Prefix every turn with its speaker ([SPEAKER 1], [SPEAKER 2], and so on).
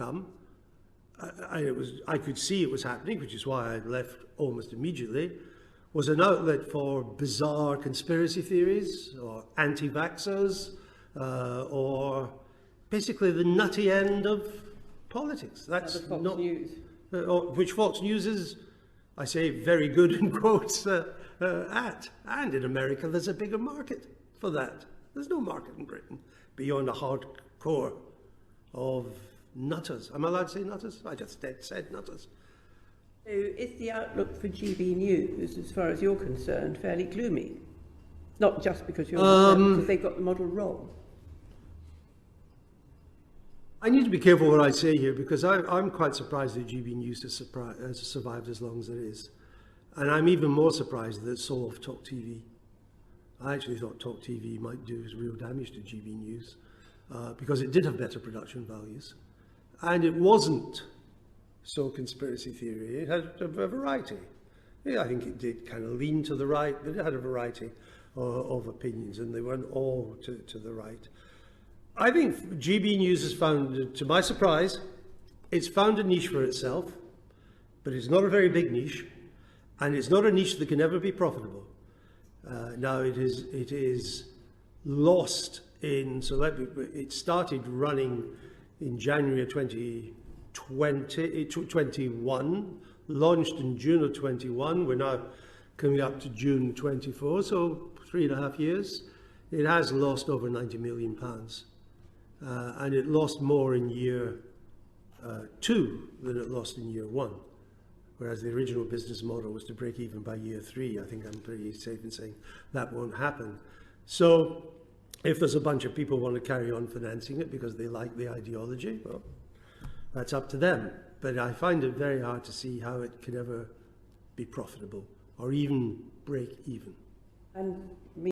[SPEAKER 1] come. I could see it was happening, which is why I left almost immediately, was an outlet for bizarre conspiracy theories or anti-vaxxers or basically the nutty end of politics. That's
[SPEAKER 2] Fox
[SPEAKER 1] not
[SPEAKER 2] News.
[SPEAKER 1] Which Fox News is, I say, very good in quotes at. And in America, there's a bigger market for that. There's no market in Britain beyond a hardcore of nutters. Am I allowed to say nutters? I just said nutters.
[SPEAKER 2] So is the outlook for GB News, as far as you're concerned, fairly gloomy? Not just because you're because they got the model wrong.
[SPEAKER 1] I need to be careful what I say here, because I'm quite surprised that GB News has survived as long as it is. And I'm even more surprised that it sold off Talk TV. I actually thought Talk TV might do real damage to GB News because it did have better production values. And it wasn't so conspiracy theory. It had a variety. Yeah, I think it did kind of lean to the right, but it had a variety of opinions, and they weren't all to the right. I think GB News has found, to my surprise, it's found a niche for itself, but it's not a very big niche, and it's not a niche that can ever be profitable. Now it is lost in, it started running in January of 2021, launched in June of 21. We're now coming up to June 24, so 3.5 years. It has lost over £90 million. And it lost more in year 2 than it lost in year 1. Whereas the original business model was to break even by year 3. I think I'm pretty safe in saying that won't happen. So if there's a bunch of people who want to carry on financing it because they like the ideology, well, that's up to them. But I find it very hard to see how it could ever be profitable or even break even.
[SPEAKER 2] And I mean,